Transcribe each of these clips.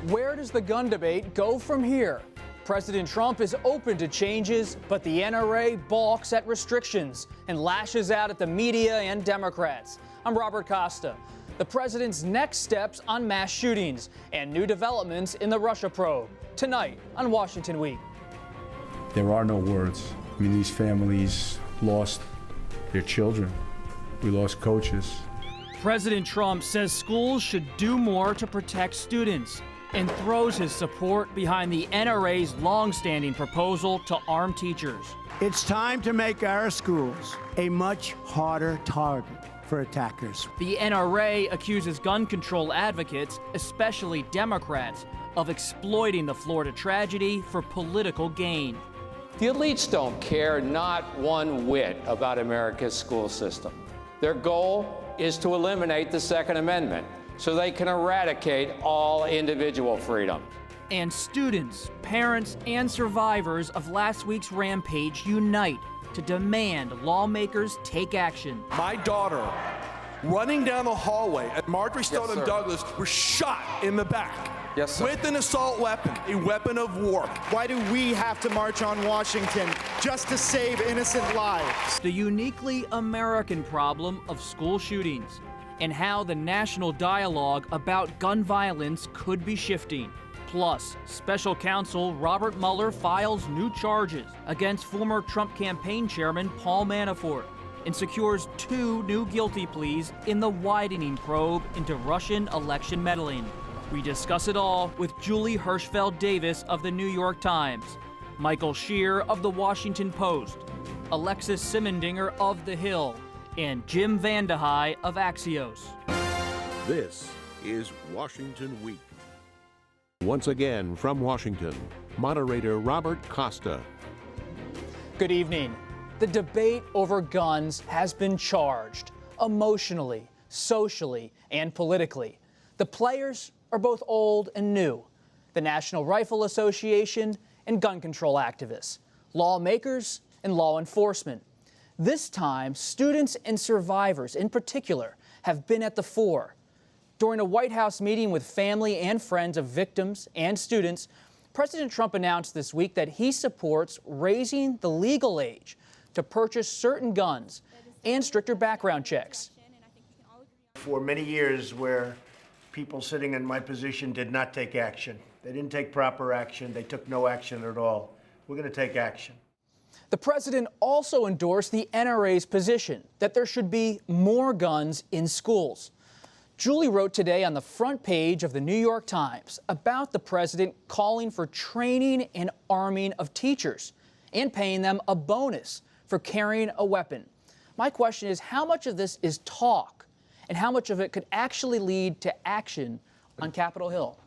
Where does the gun debate go from here? President Trump is open to changes, but the NRA balks at restrictions and lashes out at the media and Democrats. I'm Robert Costa. The president's next steps on mass shootings and new developments in the Russia probe. Tonight on Washington Week. There are no words. I mean, these families lost their children. We lost coaches. President Trump says schools should do more to protect students and throws his support behind the NRA's long-standing proposal to arm teachers. It's time to make our schools a much harder target for attackers. The NRA accuses gun control advocates, especially Democrats, of exploiting the Florida tragedy for political gain. The elites don't care not one whit about America's school system. Their goal is to eliminate the Second Amendment so they can eradicate all individual freedom. And students, parents, and survivors of last week's rampage unite to demand lawmakers take action. My daughter, running down the hallway at Marjorie Stoneman Douglas, was shot in the back. Yes, sir. With an assault weapon, a weapon of war. Why do we have to march on Washington just to save innocent lives? The uniquely American problem of school shootings and how the national dialogue about gun violence could be shifting. Plus, special counsel Robert Mueller files new charges against former Trump campaign chairman Paul Manafort and secures 2 new guilty pleas in the widening probe into Russian election meddling. We discuss it all with Julie Hirschfeld Davis of the New York Times, Michael Shear of the Washington Post, Alexis Simendinger of The Hill, and Jim Vandehei of Axios. This is Washington Week. Once again from Washington, moderator Robert Costa. Good evening. The debate over guns has been charged emotionally, socially, and politically. The players are both old and new. The National Rifle Association and gun control activists, lawmakers and law enforcement. This time, students and survivors in particular have been at the fore. During a White House meeting with family and friends of victims and students, President Trump announced this week that he supports raising the legal age to purchase certain guns and stricter background checks. For many years where people sitting in my position did not take action. They didn't take proper action. They took no action at all. We're going to take action. The president also endorsed the NRA's position that there should be more guns in schools. Julie wrote today on the front page of the New York Times about the president calling for training and arming of teachers and paying them a bonus for carrying a weapon. My question is, how much of this is talk and how much of it could actually lead to action on Capitol Hill?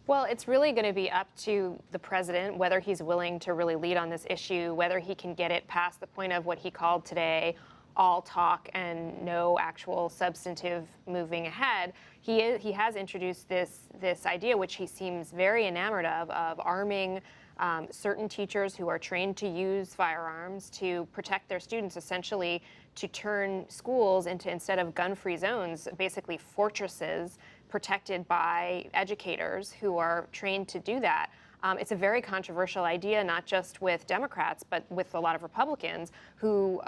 Well, it's really going to be up to the president whether he's willing to really lead on this issue, whether he can get it past the point of what he called today all talk and no actual substantive moving ahead. He has introduced this idea, which he seems very enamored of arming certain teachers who are trained to use firearms to protect their students, essentially to turn schools into, instead of gun-free zones, basically fortresses protected by educators who are trained to do that. It's a very controversial idea, not just with Democrats, but with a lot of Republicans who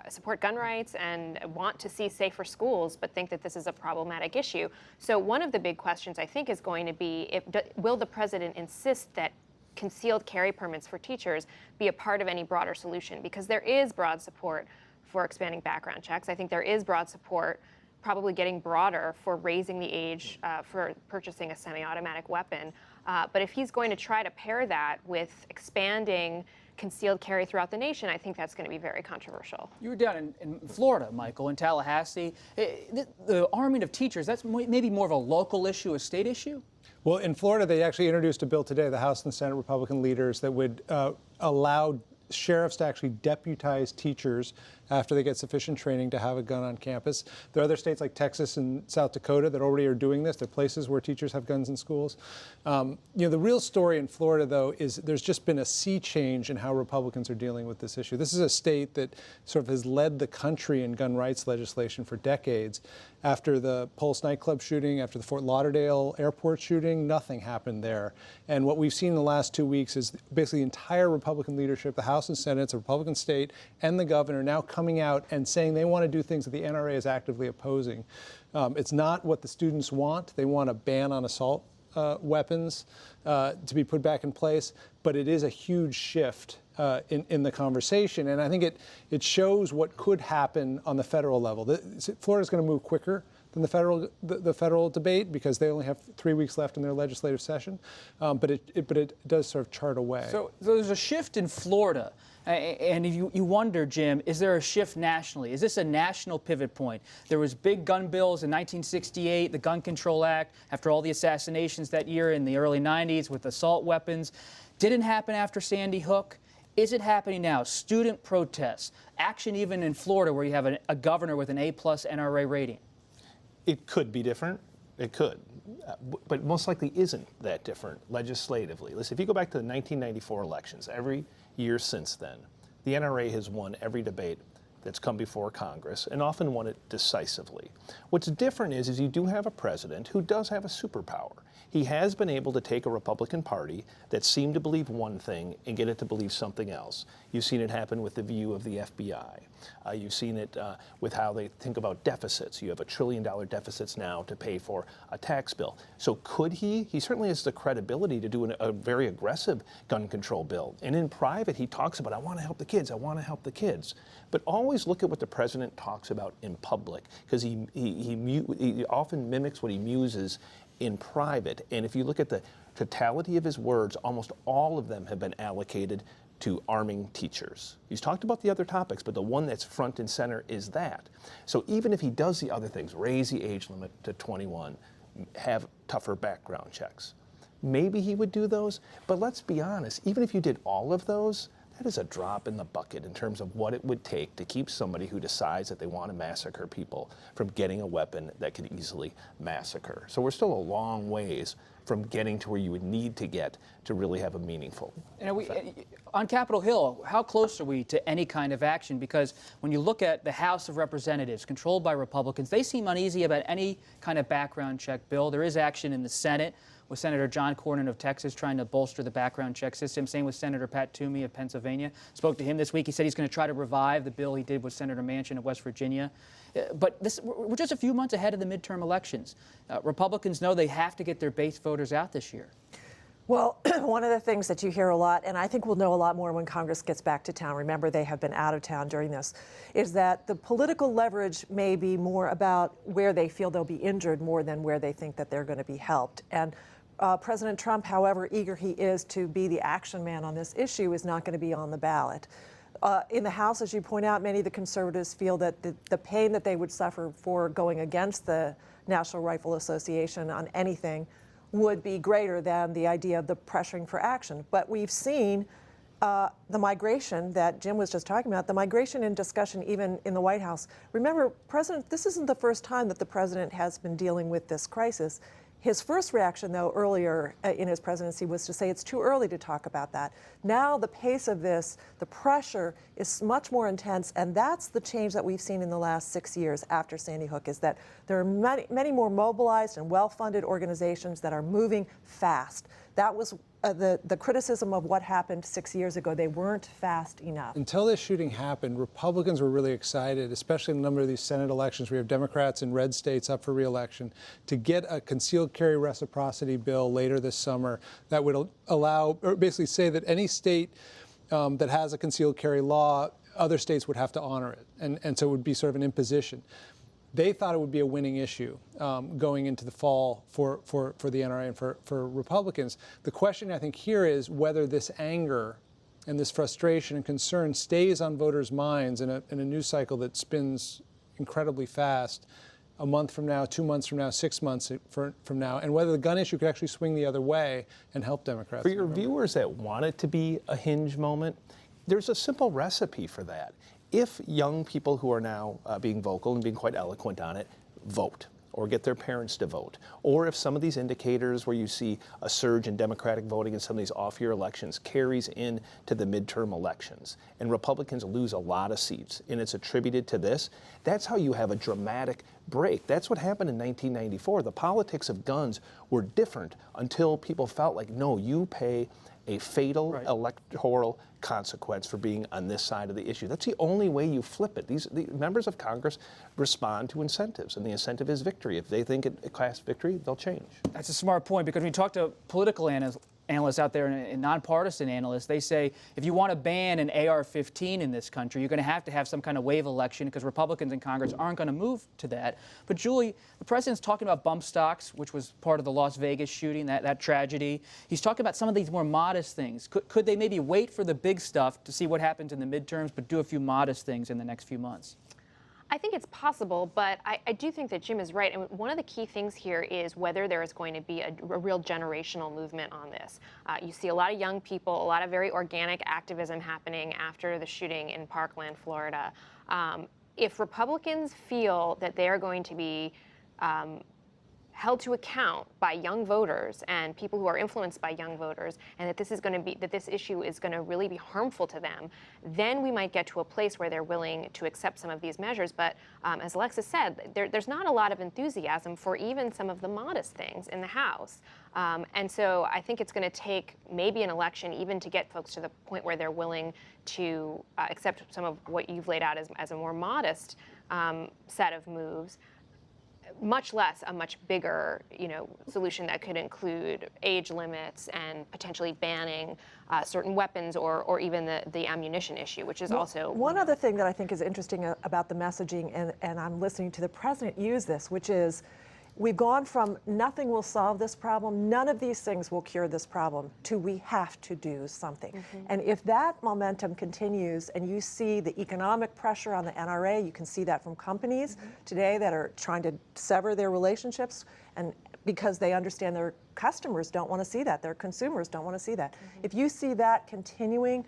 support gun rights and want to see safer schools, but think that this is a problematic issue. So one of the big questions, I think, is going to be, will the president insist that concealed carry permits for teachers be a part of any broader solution? Because there is broad support for expanding background checks. I think there is broad support, probably getting broader, for raising the age for purchasing a semi-automatic weapon. But if he's going to try to pair that with expanding concealed carry throughout the nation, I think that's going to be very controversial. You were down in Florida, Michael, in Tallahassee. The arming of teachers, that's maybe more of a local issue, a state issue? Well, in Florida, they actually introduced a bill today, the House and Senate Republican leaders, that would allow sheriffs to actually deputize teachers after they get sufficient training to have a gun on campus. There are other states like Texas and South Dakota that already are doing this. There are places where teachers have guns in schools. The real story in Florida, though, is there's just been a sea change in how Republicans are dealing with this issue. This is a state that sort of has led the country in gun rights legislation for decades. After the Pulse nightclub shooting, after the Fort Lauderdale airport shooting, nothing happened there. And what we've seen in the last 2 weeks is basically the entire Republican leadership, the House and Senate, it's a Republican state, and the governor now coming out and saying they want to do things that the NRA is actively opposing. It's not what the students want. They want a ban on assault weapons to be put back in place, but it is a huge shift in the conversation, and I think it shows what could happen on the federal level. Florida's going to move quicker than the federal debate because they only have 3 weeks left in their legislative session, but it does sort of chart a way. So there's a shift in Florida. And you wonder, Jim, is there a shift nationally? Is this a national pivot point? There was big gun bills in 1968, the Gun Control Act, after all the assassinations that year in the early 90s with assault weapons. Didn't happen after Sandy Hook. Is it happening now? Student protests, action even in Florida where you have a governor with an A+ NRA rating. It could be different. It could. But most likely isn't that different legislatively. Listen, if you go back to the 1994 elections, every year since then, the NRA has won every debate that's come before Congress and often won it decisively. What's different is you do have a president who does have a superpower. He has been able to take a Republican Party that seemed to believe one thing and get it to believe something else. You've seen it happen with the view of the FBI. You've seen it with how they think about deficits. You have $1 trillion deficits now to pay for a tax bill. So could he? He certainly has the credibility to do a very aggressive gun control bill. And in private, he talks about, I want to help the kids, I want to help the kids. But always look at what the president talks about in public, because he often mimics what he muses in private. And if you look at the totality of his words, almost all of them have been allocated to arming teachers. He's talked about the other topics, but the one that's front and center is that. So even if he does the other things, raise the age limit to 21, have tougher background checks, maybe he would do those. But let's be honest, even if you did all of those, that is a drop in the bucket in terms of what it would take to keep somebody who decides that they want to massacre people from getting a weapon that could easily massacre. So we're still a long ways from getting to where you would need to get to really have a meaningful effect. On Capitol Hill, how close are we to any kind of action? Because when you look at the House of Representatives controlled by Republicans, they seem uneasy about any kind of background check bill. There is action in the Senate with Senator John Cornyn of Texas trying to bolster the background check system. Same with Senator Pat Toomey of Pennsylvania. Spoke to him this week. He said he's going to try to revive the bill he did with Senator Manchin of West Virginia. But we're just a few months ahead of the midterm elections. Republicans know they have to get their base voters out this year. Well, one of the things that you hear a lot, and I think we'll know a lot more when Congress gets back to town, remember they have been out of town during this, is that the political leverage may be more about where they feel they'll be injured more than where they think that they're going to be helped. And President Trump, however eager he is to be the action man on this issue, is not going to be on the ballot. In the House, as you point out, many of the conservatives feel that the pain that they would suffer for going against the National Rifle Association on anything would be greater than the idea of the pressuring for action. But we've seen the migration that Jim was just talking about, the migration in discussion even in the White House. Remember, this isn't the first time that the president has been dealing with this crisis. His first reaction, though, earlier in his presidency was to say it's too early to talk about that. Now the pace of this, the pressure is much more intense, and that's the change that we've seen in the last 6 years after Sandy Hook, is that there are many more mobilized and well-funded organizations that are moving fast. That was the criticism of what happened 6 years ago. They weren't fast enough. Until this shooting happened, Republicans were really excited, especially in a number of these Senate elections. We have Democrats in red states up for re-election, to get a concealed carry reciprocity bill later this summer that would allow, or basically say that any state that has a concealed carry law, other states would have to honor it. And so it would be sort of an imposition. They thought it would be a winning issue going into the fall for the NRA and for Republicans. The question, I think, here is whether this anger and this frustration and concern stays on voters' minds in a news cycle that spins incredibly fast, a month from now, 2 months from now, 6 months from now, and whether the gun issue could actually swing the other way and help Democrats. For your viewers that want it to be a hinge moment, there's a simple recipe for that. if young people who are now being vocal and being quite eloquent on it vote, or get their parents to vote, or if some of these indicators where you see a surge in Democratic voting in some of these off-year elections carries in to the midterm elections, and Republicans lose a lot of seats, and it's attributed to this, that's how you have a dramatic break. That's what happened in 1994. The politics of guns were different until people felt like, no, you pay a fatal electoral consequence for being on this side of the issue. That's the only way you flip it. The members of Congress respond to incentives, and the incentive is victory. If they think it casts victory, they'll change. That's a smart point, because when you talk to political analysts out there and nonpartisan analysts, they say if you want to ban an AR-15 in this country, you're going to have some kind of wave election, because Republicans in Congress aren't going to move to that. But Julie, the president's talking about bump stocks, which was part of the Las Vegas shooting, that tragedy. He's talking about some of these more modest things. Could they maybe wait for the big stuff to see what happens in the midterms, but do a few modest things in the next few months? I think it's possible, but I do think that Jim is right. And one of the key things here is whether there is going to be a real generational movement on this. You see a lot of young people, a lot of very organic activism happening after the shooting in Parkland, Florida. If Republicans feel that they are going to be held to account by young voters and people who are influenced by young voters, and that this issue is going to really be harmful to them, then we might get to a place where they're willing to accept some of these measures. But as Alexis said, there's not a lot of enthusiasm for even some of the modest things in the House. And so I think it's going to take maybe an election even to get folks to the point where they're willing to accept some of what you've laid out as a more modest set of moves. Much less a much bigger, solution that could include age limits and potentially banning certain weapons, or even the ammunition issue, which is also one other thing that I think is interesting about the messaging, and I'm listening to the president use this, which is we've gone from nothing will solve this problem, none of these things will cure this problem, to we have to do something. Mm-hmm. And if that momentum continues, and you see the economic pressure on the NRA, you can see that from companies today that are trying to sever their relationships, and because they understand their customers don't want to see that, their consumers don't want to see that. Mm-hmm. If you see that continuing,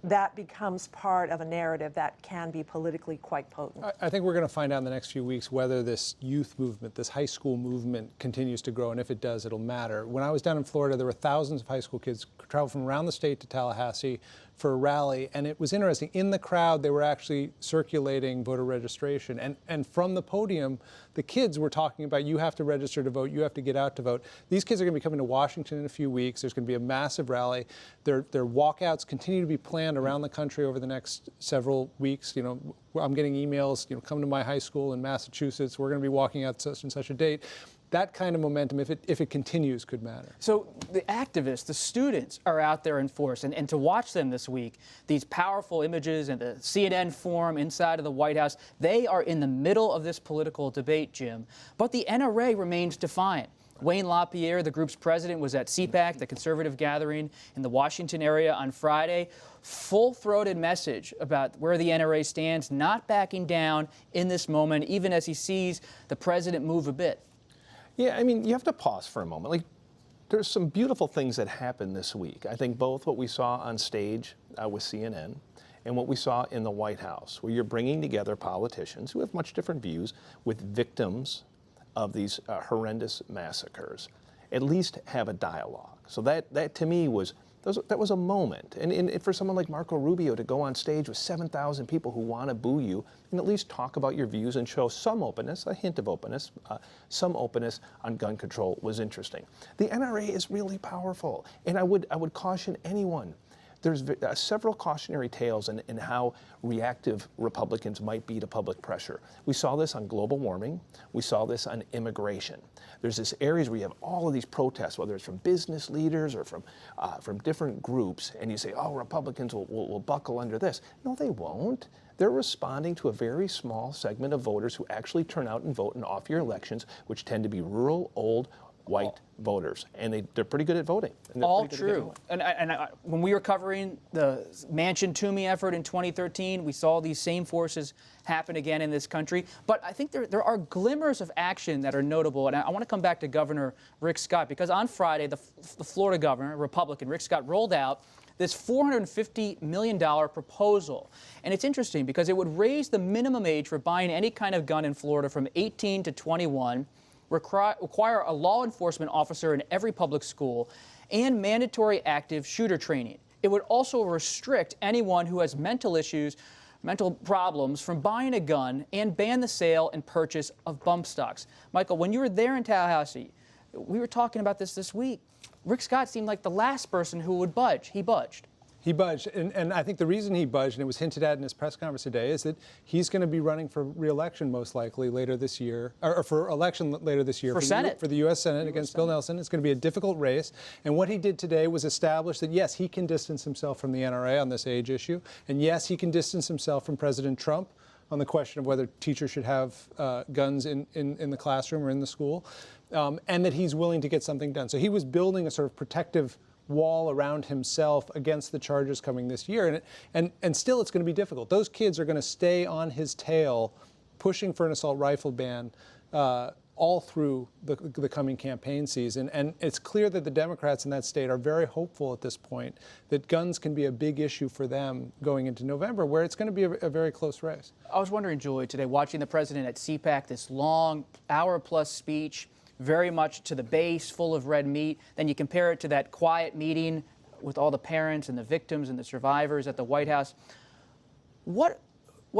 that becomes part of a narrative that can be politically quite potent. I think we're going to find out in the next few weeks whether this youth movement, this high school movement, continues to grow, and if it does, it'll matter. When I was down in Florida, there were thousands of high school kids travel from around the state to Tallahassee for a rally, and it was interesting. In the crowd, they were actually circulating voter registration, and from the podium, the kids were talking about, you have to register to vote, you have to get out to vote. These kids are going to be coming to Washington in a few weeks. There's going to be a massive rally. Their walkouts continue to be planned around the country over the next several weeks. I'm getting emails, come to my high school in Massachusetts, we're going to be walking out such and such a date. That kind of momentum, if it continues, could matter. So the activists, the students are out there in force, and to watch them this week, these powerful images and the CNN forum inside of the White House, they are in the middle of this political debate, Jim. But the NRA remains defiant. Wayne LaPierre, the group's president, was at CPAC, the conservative gathering in the Washington area on Friday. Full-throated message about where the NRA stands, not backing down in this moment, even as he sees the president move a bit. Yeah, you have to pause for a moment. There's some beautiful things that happened this week. I think both what we saw on stage with CNN and what we saw in the White House, where you're bringing together politicians who have much different views with victims of these horrendous massacres, at least have a dialogue. So that to me was a moment. And for someone like Marco Rubio to go on stage with 7,000 people who want to boo you and at least talk about your views and show some openness, a hint of openness, some openness on gun control was interesting. The NRA is really powerful, and I would caution anyone. There's several cautionary tales in how reactive Republicans might be to public pressure. We saw this on global warming. We saw this on immigration. There's this areas where you have all of these protests, whether it's from business leaders or from different groups, and you say, oh, Republicans will buckle under this. No, they won't. They're responding to a very small segment of voters who actually turn out and vote in off-year elections, which tend to be rural, old, white voters, and they're pretty good at voting. All true. And when we were covering the Manchin-Toomey effort in 2013, we saw these same forces happen again in this country. But I think there are glimmers of action that are notable, and I want to come back to Governor Rick Scott, because on Friday, the Florida governor, Republican Rick Scott, rolled out this $450 million proposal. And it's interesting because it would raise the minimum age for buying any kind of gun in Florida from 18 to 21, require a law enforcement officer in every public school, and mandatory active shooter training. It would also restrict anyone who has mental issues, mental problems from buying a gun, and ban the sale and purchase of bump stocks. Michael, when you were there in Tallahassee, we were talking about this week. Rick Scott seemed like the last person who would budge. He budged. He budged, and I think the reason he budged, and it was hinted at in his press conference today, is that he's going to be running for re-election most likely later this year, or for election later this year. For Senate. For the U.S. Senate against Bill Nelson. It's going to be a difficult race. And what he did today was establish that, yes, he can distance himself from the NRA on this age issue, and yes, he can distance himself from President Trump on the question of whether teachers should have guns in the classroom or in the school, and that he's willing to get something done. So he was building a sort of protective wall around himself against the charges coming this year. And still it's going to be difficult. Those kids are going to stay on his tail pushing for an assault rifle ban all through the coming campaign season. And it's clear that the Democrats in that state are very hopeful at this point that guns can be a big issue for them going into November, where it's going to be a very close race. I was wondering, Julie, today, watching the president at CPAC, this long hour-plus speech, very much to the base, full of red meat. Then you compare it to that quiet meeting with all the parents and the victims and the survivors at the White House. What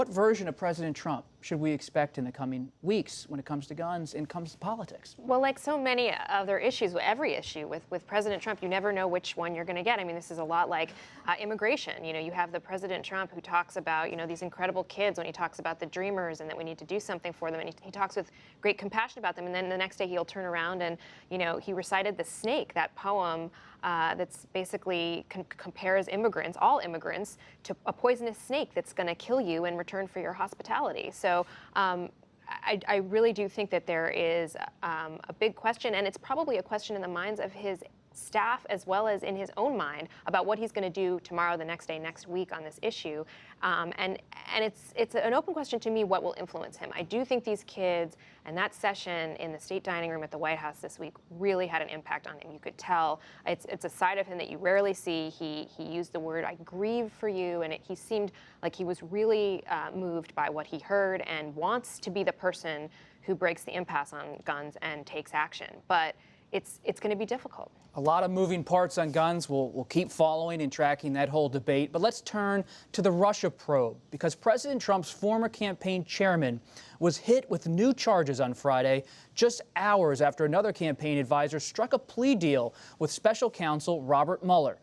version of President Trump should we expect in the coming weeks when it comes to guns and comes to politics? Well, like so many other issues, every issue with President Trump, you never know which one you're going to get. I mean, this is a lot like immigration. You know, you have the President Trump who talks about, you know, these incredible kids when he talks about the dreamers and that we need to do something for them. And he talks with great compassion about them. And then the next day he'll turn around and, you know, he recited The Snake, that poem that's basically compares immigrants, all immigrants, to a poisonous snake that's going to kill you in return for your hospitality. So I really do think that there is a big question, and it's probably a question in the minds of his staff as well as in his own mind about what he's going to do tomorrow, the next day, next week on this issue. And it's an open question to me what will influence him. I do think these kids and that session in the state dining room at the White House this week really had an impact on him. You could tell it's a side of him that you rarely see. He used the word, "I grieve for you," and he seemed like he was really moved by what he heard and wants to be the person who breaks the impasse on guns and takes action. But it's going to be difficult. A lot of moving parts on guns. We'll keep following and tracking that whole debate. But let's turn to the Russia probe, because President Trump's former campaign chairman was hit with new charges on Friday, just hours after another campaign advisor struck a plea deal with special counsel Robert Mueller.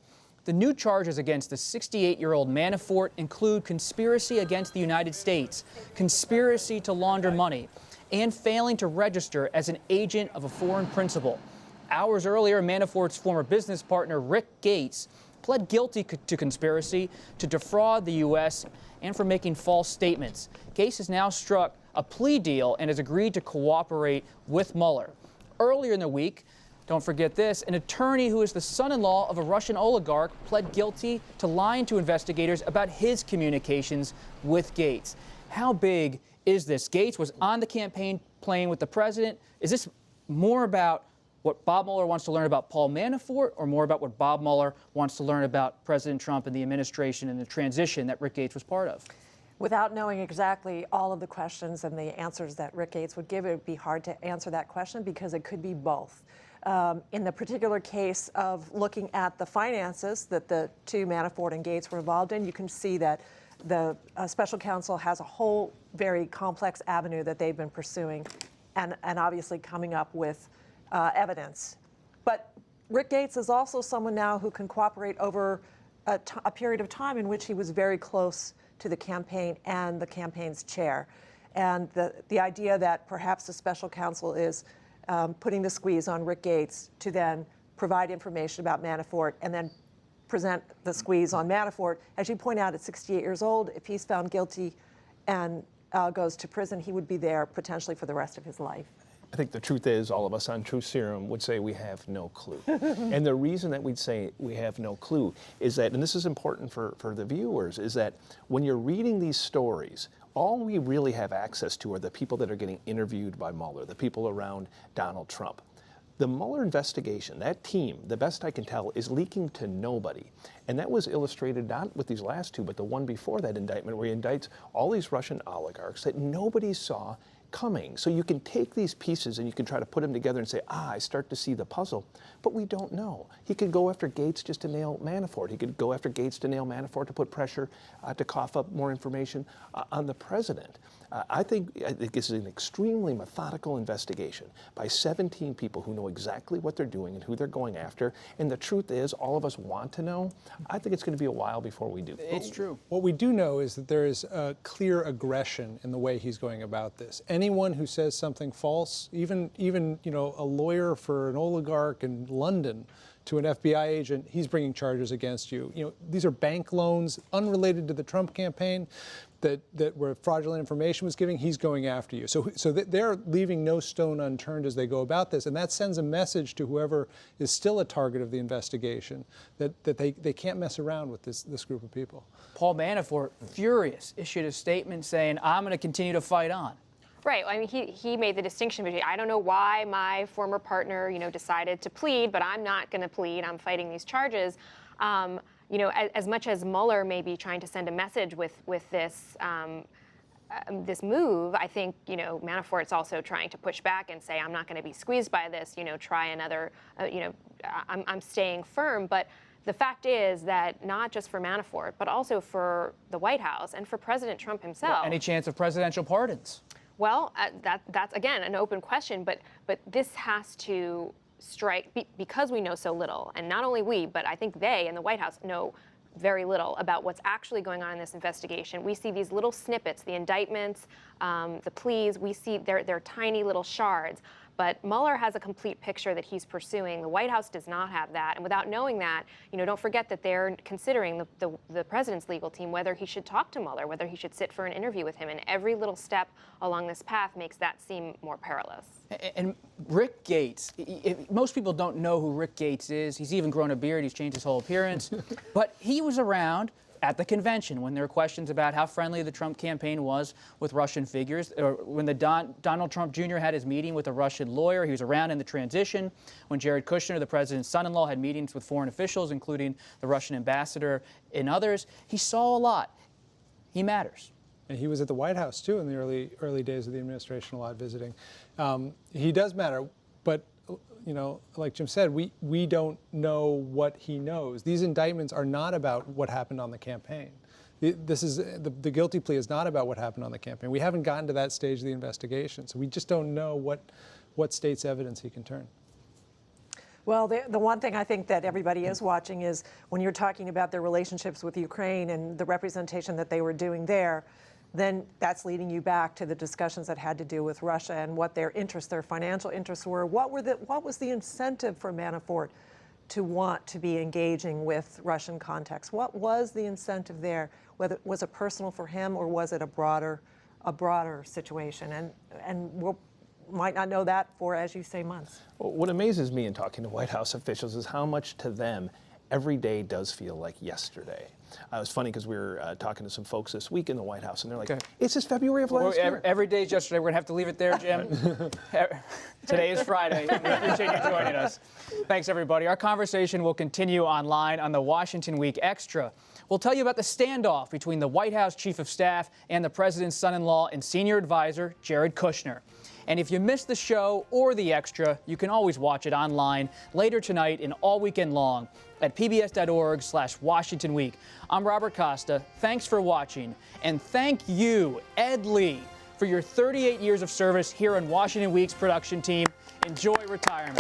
The new charges against the 68-year-old Manafort include conspiracy against the United States, conspiracy to launder money, and failing to register as an agent of a foreign principal. Hours earlier, Manafort's former business partner, Rick Gates, pled guilty to conspiracy to defraud the U.S. and for making false statements. Gates has now struck a plea deal and has agreed to cooperate with Mueller. Earlier in the week, don't forget this, an attorney who is the son-in-law of a Russian oligarch pled guilty to lying to investigators about his communications with Gates. How big is this? Gates was on the campaign plane with the president. Is this more about what Bob Mueller wants to learn about Paul Manafort, or more about what Bob Mueller wants to learn about President Trump and the administration and the transition that Rick Gates was part of? Without knowing exactly all of the questions and the answers that Rick Gates would give, it would be hard to answer that question because it could be both. In the particular case of looking at the finances that the two, Manafort and Gates, were involved in, you can see that the special counsel has a whole very complex avenue that they've been pursuing and obviously coming up with evidence. But Rick Gates is also someone now who can cooperate over a period of time in which he was very close to the campaign and the campaign's chair. And the idea that perhaps the special counsel is putting the squeeze on Rick Gates to then provide information about Manafort and then present the squeeze on Manafort. As you point out, at 68 years old, if he's found guilty and goes to prison, he would be there potentially for the rest of his life. I think the truth is, all of us on Truth Serum would say we have no clue. And the reason that we'd say we have no clue is that, and this is important for the viewers, is that when you're reading these stories, all we really have access to are the people that are getting interviewed by Mueller, the people around Donald Trump. The Mueller investigation, that team, the best I can tell, is leaking to nobody. And that was illustrated not with these last two, but the one before that indictment, where he indicts all these Russian oligarchs that nobody saw coming. So you can take these pieces and you can try to put them together and say, I start to see the puzzle, but we don't know. He could go after Gates just to nail Manafort. He could go after Gates to nail Manafort to put pressure to cough up more information on the president. I think this is an extremely methodical investigation by 17 people who know exactly what they're doing and who they're going after. And the truth is, all of us want to know. I think it's going to be a while before we do. It's true. What we do know is that there is a clear aggression in the way he's going about this. Anyone who says something false, even a lawyer for an oligarch in London to an FBI agent, he's bringing charges against you. These are bank loans unrelated to the Trump campaign that where fraudulent information was given. He's going after you. So they're leaving no stone unturned as they go about this, and that sends a message to whoever is still a target of the investigation that they can't mess around with this group of people. Paul Manafort, furious, issued a statement saying, I'm going to continue to fight on. Right. I mean, he made the distinction between, I don't know why my former partner, decided to plead, but I'm not going to plead. I'm fighting these charges. As much as Mueller may be trying to send a message with this this move, I think Manafort's also trying to push back and say, I'm not going to be squeezed by this. Try another. I'm staying firm, but. The fact is that not just for Manafort, but also for the White House and for President Trump himself. Well, any chance of presidential pardons? Well, that's, again, an open question, but this has to strike, because we know so little, and not only we, but I think they in the White House know very little about what's actually going on in this investigation. We see these little snippets, the indictments, the pleas, we see they're tiny little shards. But Mueller has a complete picture that he's pursuing. The White House does not have that. And without knowing that, don't forget that they're considering the president's legal team whether he should talk to Mueller, whether he should sit for an interview with him. And every little step along this path makes that seem more perilous. And Rick Gates, most people don't know who Rick Gates is. He's even grown a beard. He's changed his whole appearance. But he was around at the convention when there were questions about how friendly the Trump campaign was with Russian figures, or when Donald Trump Jr. had his meeting with a Russian lawyer. He was around in the transition when Jared Kushner, the president's son-in-law, had meetings with foreign officials, including the Russian ambassador and others. He saw a lot. He matters. And he was at the White House, too, in the early days of the administration, a lot visiting. He does matter, but like Jim said, we don't know what he knows. These indictments are not about what happened on the campaign. This is the guilty plea is not about what happened on the campaign. We haven't gotten to that stage of the investigation, so we just don't know what state's evidence he can turn. Well, the one thing I think that everybody is watching is when you're talking about their relationships with Ukraine and the representation that they were doing there, then that's leading you back to the discussions that had to do with Russia and what their interests, their financial interests were. What was the incentive for Manafort to want to be engaging with Russian contacts? What was the incentive there? Was it personal for him, or was it a broader situation? And we'll might not know that for, as you say, months. Well, what amazes me in talking to White House officials is how much to them every day does feel like yesterday. It was funny because we were talking to some folks this week in the White House, and they're like, it's just February of last year. Every day is yesterday. We're going to have to leave it there, Jim. Today is Friday. We appreciate you joining us. Thanks, everybody. Our conversation will continue online on the Washington Week Extra. We'll tell you about the standoff between the White House Chief of Staff and the President's son-in-law and senior advisor, Jared Kushner. And if you missed the show or the Extra, you can always watch it online later tonight and all weekend long at pbs.org/Washington Week. I'm Robert Costa. Thanks for watching. And thank you, Ed Lee, for your 38 years of service here on Washington Week's production team. Enjoy retirement.